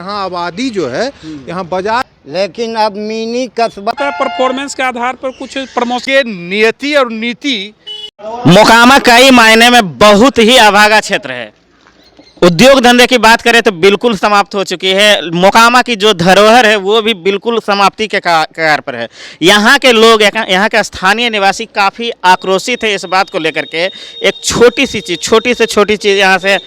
यहाँ आबादी जो है यहाँ बाजार, लेकिन अब मिनी कस्बा परफॉर्मेंस के आधार पर कुछ प्रमोशन के नियति और नीति। मोकामा कई मायने में बहुत ही अभागा क्षेत्र है। उद्योग धंधे की बात करें तो बिल्कुल समाप्त हो चुकी है। मोकामा की जो धरोहर है वो भी बिल्कुल समाप्ति के कगार पर है। यहाँ के लोग, यहाँ के स्थानीय निवासी काफ़ी आक्रोशित है इस बात को लेकर के। एक छोटी सी चीज़, छोटी से छोटी चीज़ यहाँ से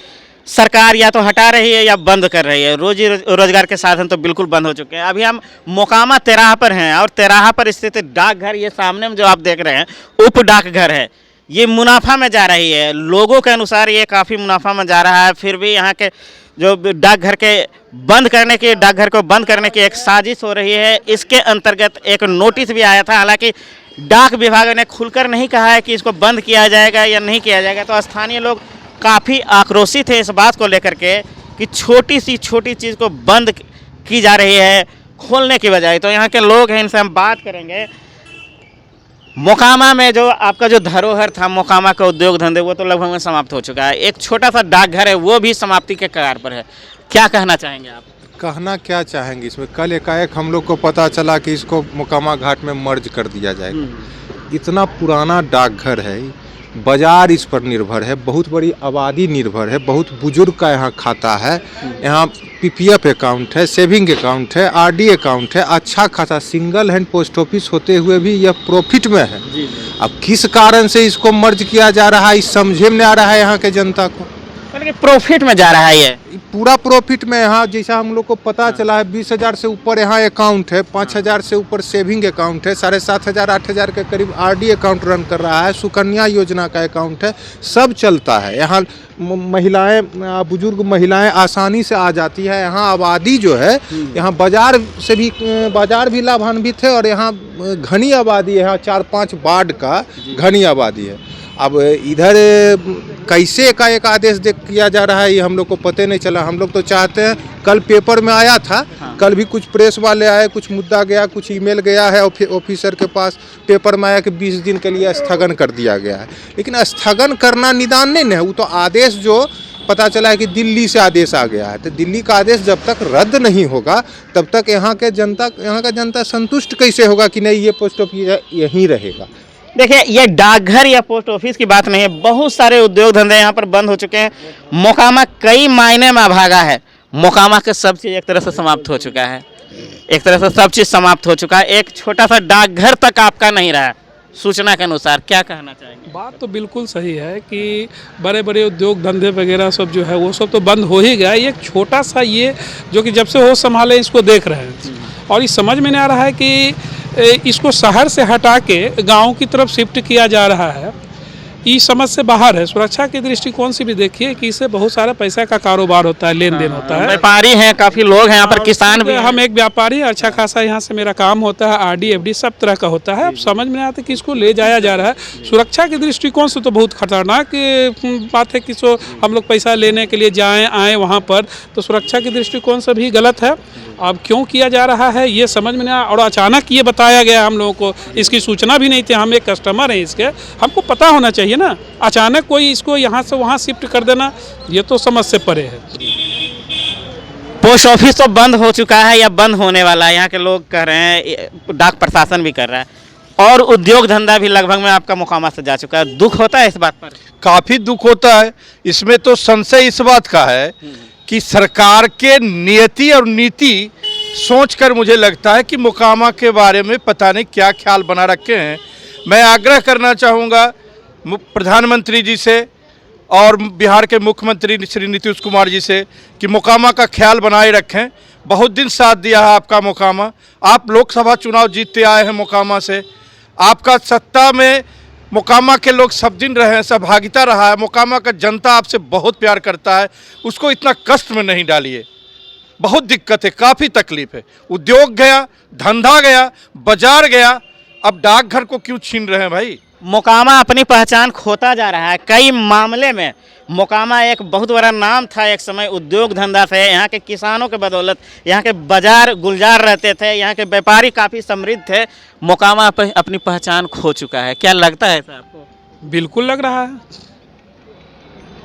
सरकार या तो हटा रही है या बंद कर रही है। रोजी रोजगार के साधन तो बिल्कुल बंद हो चुके हैं। अभी हम मोकामा तिराहा पर हैं और तिराहा पर स्थित डाकघर, ये सामने में जो आप देख रहे हैं उप डाकघर है, ये मुनाफा में जा रही है। लोगों के अनुसार ये काफ़ी मुनाफा में जा रहा है। फिर भी यहाँ के जो डाकघर के डाकघर को बंद करने की एक साजिश हो रही है। इसके अंतर्गत एक नोटिस भी आया था। हालांकि डाक विभाग ने खुलकर नहीं कहा है कि इसको बंद किया जाएगा या नहीं किया जाएगा। तो स्थानीय लोग काफ़ी आक्रोशित है इस बात को लेकर के कि छोटी सी छोटी चीज़ को बंद की जा रही है खोलने की बजाय। तो यहाँ के लोग हैं, इनसे हम बात करेंगे। मोकामा में जो आपका जो धरोहर था, मोकामा का उद्योग धंधे, वो तो लगभग में समाप्त हो चुका है। एक छोटा सा डाकघर है, वो भी समाप्ति के कगार पर है। क्या कहना चाहेंगे आप? कहना क्या चाहेंगे इसमें, कल एकाएक हम लोग को पता चला कि इसको मोकामा घाट में मर्ज कर दिया जाएगा। इतना पुराना डाकघर है, बाजार इस पर निर्भर है, बहुत बड़ी आबादी निर्भर है, बहुत बुजुर्ग का यहाँ खाता है। यहाँ पीपीएफ अकाउंट है, सेविंग अकाउंट है, आरडी अकाउंट है, अच्छा खासा सिंगल हैंड पोस्ट ऑफिस होते हुए भी यह प्रॉफिट में है। अब किस कारण से इसको मर्ज किया जा रहा है, इस समझे में नहीं आ रहा है यहाँ के जनता को। प्रॉफिट में जा रहा है ये पूरा प्रॉफिट में। यहाँ जैसा हम लोग को पता चला है 20,000 से ऊपर यहाँ अकाउंट है, 5,000 से ऊपर सेविंग अकाउंट है, 7,500 8,000 के करीब आरडी अकाउंट रन कर रहा है, सुकन्या योजना का अकाउंट है, सब चलता है। यहाँ महिलाएं, बुजुर्ग महिलाएं आसानी से आ जाती है। यहाँ आबादी जो है, यहाँ बाजार भी लाभान्वित है और यहाँ घनी आबादी है। यहाँ 4-5 वार्ड का घनी आबादी है। अब इधर कैसे का एक आदेश किया जा रहा है ये हम लोग को पता नहीं चला। हम लोग तो चाहते हैं, कल पेपर में आया था, कल भी कुछ प्रेस वाले आए, कुछ मुद्दा गया, कुछ ईमेल गया है ऑफिसर के पास, पेपर में आया कि 20 दिन के लिए स्थगन कर दिया गया है। लेकिन स्थगन करना निदान नहीं है, वो तो आदेश जो पता चला है कि दिल्ली से आदेश आ गया है। तो दिल्ली का आदेश जब तक रद्द नहीं होगा तब तक यहाँ का जनता संतुष्ट कैसे होगा कि नहीं ये पोस्ट ऑफिस यहीं रहेगा। देखिए, ये डाकघर या पोस्ट ऑफिस की बात नहीं है, बहुत सारे उद्योग धंधे यहाँ पर बंद हो चुके हैं। मोकामा कई मायने में अभागा है। मोकामा के सब चीज़ एक तरह से समाप्त हो चुका है, एक तरह से सब चीज़ समाप्त हो चुका है। एक छोटा सा डाकघर तक आपका नहीं रहा सूचना के अनुसार। क्या कहना चाहेंगे? बात तो बिल्कुल सही है कि बड़े बड़े उद्योग धंधे वगैरह सब जो है वो सब तो बंद हो ही गया। ये छोटा सा ये जो कि जब से होश संभाले इसको देख रहे हैं और ये समझ में नहीं आ रहा है कि इसको शहर से हटा के गांव की तरफ शिफ्ट किया जा रहा है। ये समझ से बाहर है। सुरक्षा के दृष्टिकोण से भी देखिए कि इससे बहुत सारा पैसा का कारोबार होता है, लेन देन होता है। व्यापारी हैं, काफ़ी लोग हैं यहाँ पर, किसान भी। हम एक व्यापारी, अच्छा खासा यहाँ से मेरा काम होता है, आरडी एफडी सब तरह का होता है। अब समझ में नहीं आता कि इसको ले जाया जा रहा है। सुरक्षा के दृष्टिकोण से तो बहुत खतरनाक बात है कि सो हम लोग पैसा लेने के लिए आए वहाँ पर, तो सुरक्षा के दृष्टिकोण से भी गलत है। अब क्यों किया जा रहा है ये समझ में नहीं आया। और अचानक ये बताया गया हम लोगों को, इसकी सूचना भी नहीं थी। हम एक कस्टमर हैं इसके, हमको पता होना चाहिए ना। अचानक कोई इसको यहाँ से वहाँ शिफ्ट कर देना, ये तो समझ से परे है। पोस्ट ऑफिस तो बंद हो चुका है या बंद होने वाला है, यहाँ के लोग कह रहे हैं, डाक प्रशासन भी कर रहा है, और उद्योग धंधा भी लगभग में आपका मोकामा से जा चुका है। दुख होता है इस बात पर? काफ़ी दुख होता है। इसमें तो संशय इस बात का है कि सरकार के नियति और नीति सोचकर मुझे लगता है कि मोकामा के बारे में पता नहीं क्या ख्याल बना रखे हैं। मैं आग्रह करना चाहूँगा प्रधानमंत्री जी से और बिहार के मुख्यमंत्री श्री नीतीश कुमार जी से कि मोकामा का ख्याल बनाए रखें। बहुत दिन साथ दिया है आपका मोकामा, आप लोकसभा चुनाव जीतते आए हैं मोकामा से, आपका सत्ता में मोकामा के लोग सब दिन रहे हैं, सहभागिता रहा है। मोकामा का जनता आपसे बहुत प्यार करता है, उसको इतना कष्ट में नहीं डालिए। बहुत दिक्कत है, काफ़ी तकलीफ है। उद्योग गया, धंधा गया, बाजार गया, अब डाकघर को क्यों छीन रहे हैं भाई? मोकामा अपनी पहचान खोता जा रहा है। कई मामले में मोकामा एक बहुत बड़ा नाम था एक समय, उद्योग धंधा से। यहाँ के किसानों के बदौलत यहाँ के बाजार गुलजार रहते थे, यहाँ के व्यापारी काफ़ी समृद्ध थे। मोकामा अपनी पहचान खो चुका है। क्या लगता है ऐसा आपको? बिल्कुल लग रहा है।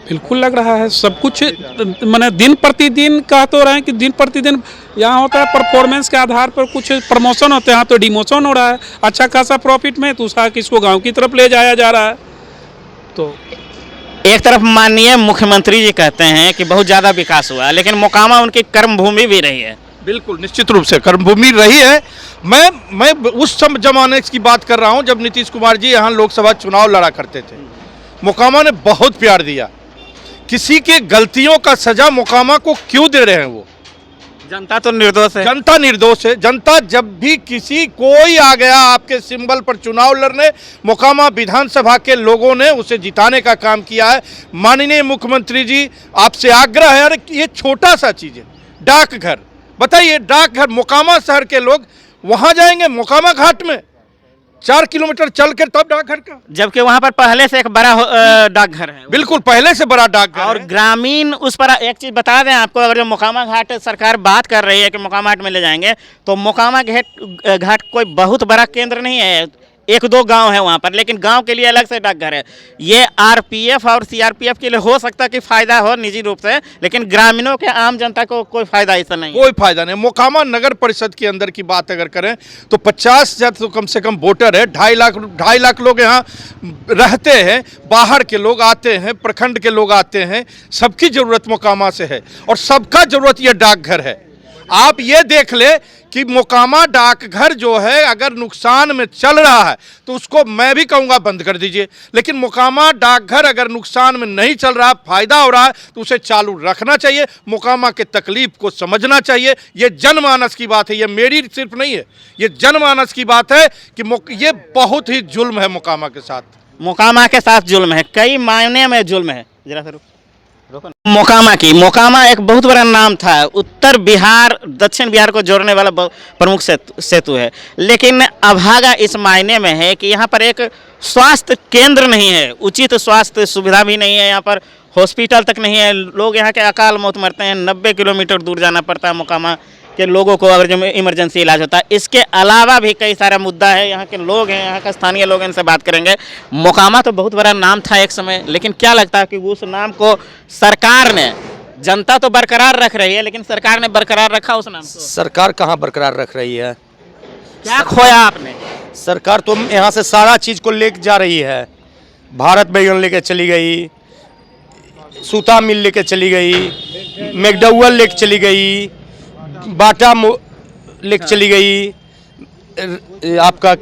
बिल्कुल लग रहा है सब कुछ। मैंने दिन प्रतिदिन कह तो रहे हैं कि दिन प्रतिदिन यहाँ होता है परफॉर्मेंस के आधार पर कुछ प्रमोशन होते हैं, यहाँ तो डिमोशन हो रहा है। अच्छा खासा प्रॉफिट में तो उसका किसको गांव की तरफ ले जाया जा रहा है। तो एक तरफ माननीय मुख्यमंत्री जी कहते हैं कि बहुत ज़्यादा विकास हुआ है, लेकिन मोकामा उनकी कर्मभूमि भी रही है। बिल्कुल निश्चित रूप से कर्मभूमि रही है। मैं उस जमाने की बात कर रहा हूं जब नीतीश कुमार जी यहाँ लोकसभा चुनाव लड़ा करते थे। मोकामा ने बहुत प्यार दिया। किसी के गलतियों का सजा मोकामा को क्यों दे रहे हैं वो? जनता तो निर्दोष है। जनता निर्दोष है। जनता जब भी किसी कोई आ गया आपके सिंबल पर चुनाव लड़ने, मोकामा विधानसभा के लोगों ने उसे जिताने का काम किया है। माननीय मुख्यमंत्री जी आपसे आग्रह है, अरे ये छोटा सा चीज़ है, डाकघर। बताइए, डाकघर मोकामा शहर के लोग वहाँ जाएंगे मोकामा घाट में 4 किलोमीटर चल कर, तब डाकघर का, जबकि वहाँ पर पहले से एक बड़ा डाकघर है। बिल्कुल पहले से बड़ा डाकघर और है। ग्रामीण उस पर एक चीज़ बता दें आपको, अगर जो मोकामा घाट सरकार बात कर रही है कि मोकामा घाट में ले जाएंगे, तो मोकामा घाट कोई बहुत बड़ा केंद्र नहीं है, 1-2 गांव है वहाँ पर, लेकिन गांव के लिए अलग से डाकघर है। ये आरपीएफ और सीआरपीएफ के लिए हो सकता है कि फ़ायदा हो निजी रूप से, लेकिन ग्रामीणों के आम जनता को कोई फ़ायदा ऐसा नहीं है। कोई फायदा नहीं। मोकामा नगर परिषद के अंदर की बात अगर करें तो 50,000 तो कम से कम वोटर है। 2.5 लाख लोग यहाँ रहते हैं। बाहर के लोग आते हैं, प्रखंड के लोग आते हैं। सबकी ज़रूरत मोकामा से है और सबका ज़रूरत ये डाकघर है। आप ये देख ले कि मोकामा डाकघर जो है अगर नुकसान में चल रहा है तो उसको मैं भी कहूँगा बंद कर दीजिए, लेकिन मोकामा डाकघर अगर नुकसान में नहीं चल रहा, फायदा हो रहा है, तो उसे चालू रखना चाहिए। मोकामा के तकलीफ को समझना चाहिए। ये जनमानस की बात है, ये मेरी सिर्फ नहीं है, ये जनमानस की बात है कि ये बहुत ही जुल्म है मोकामा के साथ। मोकामा के साथ जुल्म है, कई मायने में जुल्म है। जरा सा मोकामा एक बहुत बड़ा नाम था, उत्तर बिहार दक्षिण बिहार को जोड़ने वाला प्रमुख सेतु है, लेकिन अभागा इस मायने में है कि यहाँ पर एक स्वास्थ्य केंद्र नहीं है, उचित स्वास्थ्य सुविधा भी नहीं है, यहाँ पर हॉस्पिटल तक नहीं है। लोग यहाँ के अकाल मौत मरते हैं, 90 किलोमीटर दूर जाना पड़ता है मोकामा के लोगों को अगर जो इमरजेंसी इलाज होता है। इसके अलावा भी कई सारा मुद्दा है। यहाँ के लोग हैं, यहाँ का स्थानीय लोग, इनसे बात करेंगे। मोकामा तो बहुत बड़ा नाम था एक समय, लेकिन क्या लगता है कि उस नाम को सरकार ने, जनता तो बरकरार रख रही है, लेकिन सरकार ने बरकरार रखा उस नाम को? सरकार कहाँ बरकरार रख रही है? क्या खोया आपने? सरकार तो यहाँ से सारा चीज़ को लेके जा रही है। भारत बैगन लेके चली गई, सूता मिल लेके चली गई, मैकडॉवेल लेके चली गई, बाटा लेके चली गई, आपका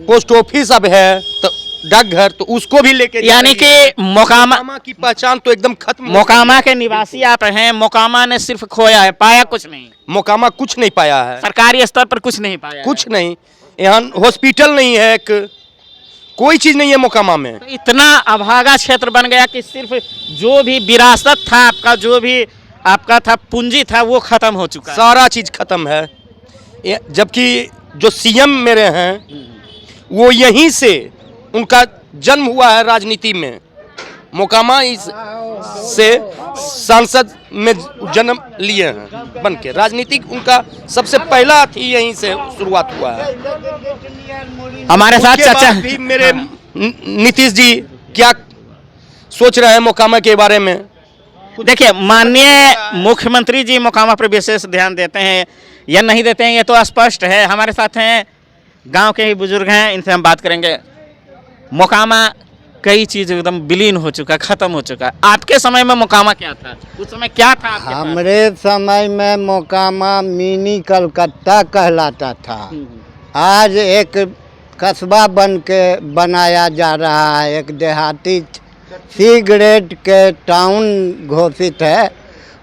पोस्ट ऑफिस अब है तो डाकघर, तो उसको भी लेके, यानी कि मोकामा की पहचान तो एकदम खत्म। मोकामा के निवासी आप हैं, मोकामा ने सिर्फ खोया है, पाया कुछ नहीं। मोकामा कुछ नहीं पाया है, सरकारी स्तर पर कुछ नहीं पाया, कुछ नहीं। यहाँ हॉस्पिटल नहीं है, कोई चीज़ नहीं है मोकामा में। तो इतना अभागा क्षेत्र बन गया कि सिर्फ जो भी विरासत था आपका, जो भी आपका था पूंजी था, वो खत्म हो चुका है। सारा चीज़ खत्म है। जबकि जो सीएम मेरे हैं वो यहीं से उनका जन्म हुआ है राजनीति में। मोकामा इस से सांसद में जन्म लिए हैं बन के। राजनीतिक उनका सबसे पहला थी, यहीं से शुरुआत हुआ है। हमारे साथ चाचा भी मेरे नीतीश जी क्या सोच रहे हैं मोकामा के बारे में? देखिए, माननीय मुख्यमंत्री जी मोकामा पर विशेष ध्यान देते हैं या नहीं देते हैं, ये तो स्पष्ट है। हमारे साथ हैं गांव के ही बुजुर्ग हैं, इनसे हम बात करेंगे। मोकामा कई चीज़ एकदम विलीन हो चुका, खत्म हो चुका। आपके समय में मोकामा क्या था? उस समय क्या था आपके पास? हमरे समय में मोकामा मिनी कलकत्ता कहलाता था। आज एक कस्बा बन के बनाया जा रहा है, एक देहाती सी ग्रेड के टाउन घोषित है।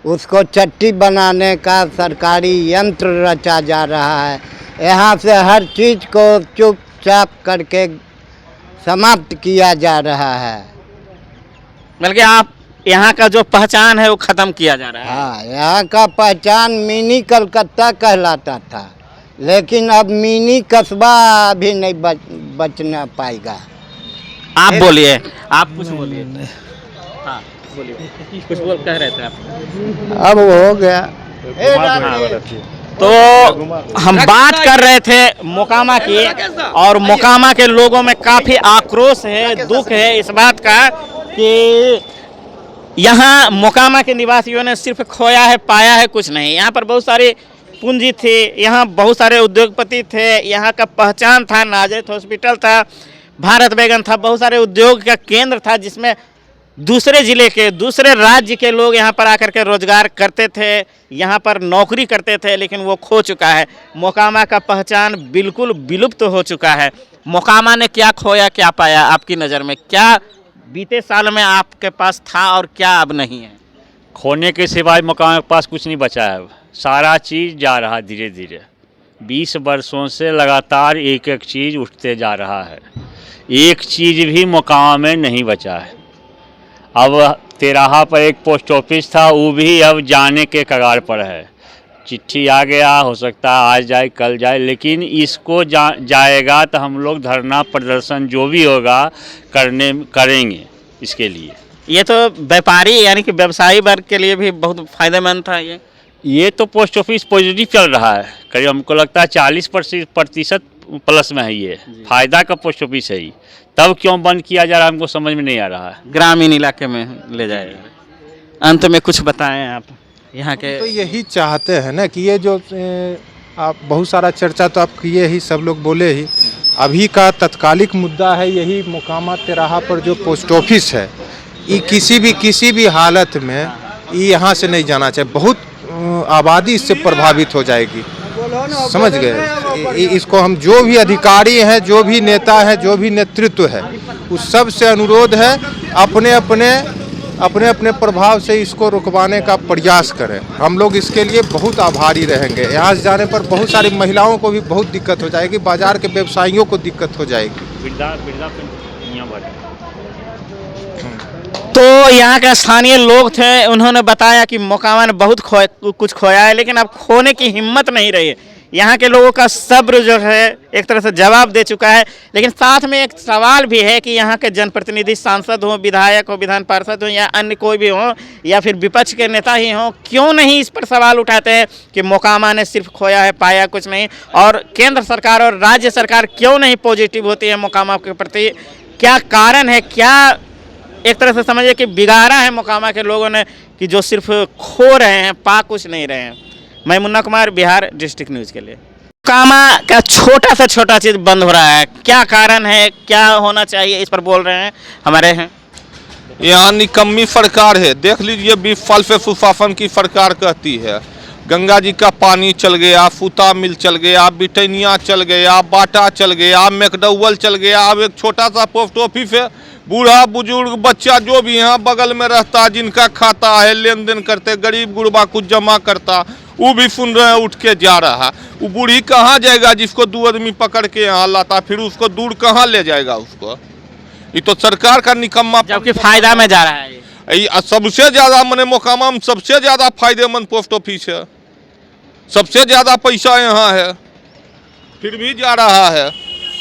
उसको चट्टी बनाने का सरकारी यंत्र रचा जा रहा है। यहाँ से हर चीज़ को चुपचाप करके समाप्त किया जा रहा है। बल्कि आप यहाँ का जो पहचान है वो ख़त्म किया जा रहा है। हाँ, यहाँ का पहचान मिनी कलकत्ता कहलाता था, लेकिन अब मिनी कस्बा भी नहीं बचना पाएगा। आप बोलिए, आप कुछ बोलिए। हाँ बोलिए, कुछ बोल कह रहे थे आप। अब हो गया। तो हम बात कर रहे थे मोकामा की, और मोकामा के लोगों में काफ़ी आक्रोश है, दुख है इस बात का कि यहाँ मोकामा के निवासियों ने सिर्फ खोया है पाया है कुछ नहीं। यहाँ पर बहुत सारे पूंजी थे, यहाँ बहुत सारे उद्योगपति थे, यहाँ का पहचान था, नाजरत हॉस्पिटल था, भारत बैगन था, बहुत सारे उद्योग का केंद्र था जिसमें दूसरे ज़िले के दूसरे राज्य के लोग यहाँ पर आकर के रोजगार करते थे, यहाँ पर नौकरी करते थे, लेकिन वो खो चुका है। मोकामा का पहचान बिल्कुल विलुप्त हो चुका है। मोकामा ने क्या खोया क्या पाया आपकी नज़र में? क्या बीते साल में आपके पास था और क्या अब नहीं है? खोने के सिवाय मोकामा के पास कुछ नहीं बचा है। अब सारा चीज़ जा रहा है धीरे धीरे। 20 वर्षों से लगातार एक एक चीज़ उठते जा रहा है, एक चीज़ भी मोकामा में नहीं बचा है। अब तेराहा पर एक पोस्ट ऑफिस था, वो भी अब जाने के कगार पर है। चिट्ठी आ गया, हो सकता है आज जाए कल जाए, लेकिन इसको जाएगा तो हम लोग धरना प्रदर्शन जो भी होगा करेंगे इसके लिए। ये तो व्यापारी यानी कि व्यवसायी वर्ग के लिए भी बहुत फायदेमंद था। ये तो पोस्ट ऑफिस पॉजिटिव चल रहा है, करीब हमको लगता है 40% प्लस में है। ये फायदा का पोस्ट ऑफिस है ही, तब क्यों बंद किया जा रहा है हमको समझ में नहीं आ रहा है। ग्रामीण इलाके में ले जाएगा। अंत में कुछ बताएं आप यहाँ के। तो यही चाहते हैं ना कि ये जो आप बहुत सारा चर्चा तो आप किए ही, सब लोग बोले ही, अभी का तत्कालिक मुद्दा है यही मोकामा तिराहा पर जो पोस्ट ऑफिस है, ये किसी भी हालत में ये यहाँ से नहीं जाना चाहिए। बहुत आबादी इससे प्रभावित हो जाएगी, समझ गए। इसको हम जो भी अधिकारी हैं, जो भी नेता हैं, जो भी नेतृत्व है, उस सब से अनुरोध है अपने अपने प्रभाव से इसको रुकवाने का प्रयास करें। हम लोग इसके लिए बहुत आभारी रहेंगे। यहाँ से जाने पर बहुत सारी महिलाओं को भी बहुत दिक्कत हो जाएगी, बाजार के व्यवसायियों को दिक्कत हो जाएगी। तो यहाँ के स्थानीय लोग थे, उन्होंने बताया कि मोकामा ने बहुत कुछ खोया है, लेकिन अब खोने की हिम्मत नहीं रही है। यहाँ के लोगों का सब्र जो है एक तरह से जवाब दे चुका है। लेकिन साथ में एक सवाल भी है कि यहाँ के जनप्रतिनिधि, सांसद हो, विधायक हो, विधान पार्षद हो या अन्य कोई भी हो, या फिर विपक्ष के नेता ही हों, क्यों नहीं इस पर सवाल उठाते हैं कि मोकामा ने सिर्फ खोया है पाया कुछ नहीं। और केंद्र सरकार और राज्य सरकार क्यों नहीं पॉजिटिव होती है मोकामा के प्रति? क्या कारण है? क्या एक तरह से समझिए कि बिगाड़ा है मोकामा के लोगों ने कि जो सिर्फ खो रहे हैं, पा कुछ नहीं रहे हैं। मैं मुन्ना कुमार, बिहार डिस्ट्रिक्ट न्यूज़ के लिए। मोकामा का छोटा से छोटा चीज़ बंद हो रहा है, क्या कारण है, क्या होना चाहिए, इस पर बोल रहे हैं हमारे हैं। यहाँ निकम्मी सरकार है, देख लीजिए। विफल पे सुशासन की सरकार कहती है। गंगा जी का पानी चल गया, फूता मिल चल गया, बिटैनिया चल गया, बाटा चल गया, मैकडॉवेल चल गया। अब एक छोटा सा पोस्ट ऑफिस है, बूढ़ा बुजुर्ग बच्चा जो भी यहाँ बगल में रहता है, जिनका खाता है, लेन देन करते, गरीब गुरबा कुछ जमा करता, वो भी सुन रहे हैं उठ के जा रहा है। वो बूढ़ी कहाँ जाएगा जिसको 2 आदमी पकड़ के यहाँ लाता, फिर उसको दूर कहाँ ले जाएगा उसको? ये तो सरकार का निकम्मा, जबकि फायदा में जा रहा है ये। सबसे ज़्यादा मैंने मोकामा में सबसे ज़्यादा फायदेमंद पोस्ट ऑफिस है, सबसे ज़्यादा पैसा यहाँ है, फिर भी जा रहा है।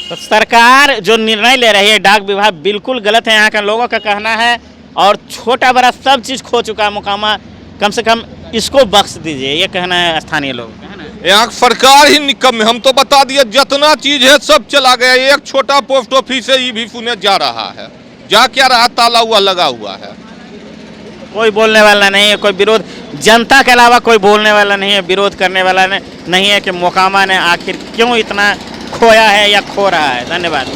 तो सरकार जो निर्णय ले रही है, डाक विभाग, बिल्कुल गलत है, यहाँ के लोगों का कहना है। और छोटा बड़ा सब चीज़ खो चुका है मोकामा, कम से कम इसको बख्श दीजिए, ये कहना है स्थानीय लोगों का। यहाँ सरकार ही निकम्मे, हम तो बता दिए जितना चीज़ है सब चला गया। एक छोटा पोस्ट ऑफिस है, ये भी सुने जा रहा है, जा क्या रहा, ताला हुआ लगा हुआ है। कोई बोलने वाला नहीं है, कोई विरोध, जनता के अलावा कोई बोलने वाला नहीं है, विरोध करने वाला नहीं है कि मोकामा ने आखिर क्यों इतना खोया है या खो रहा है। धन्यवाद।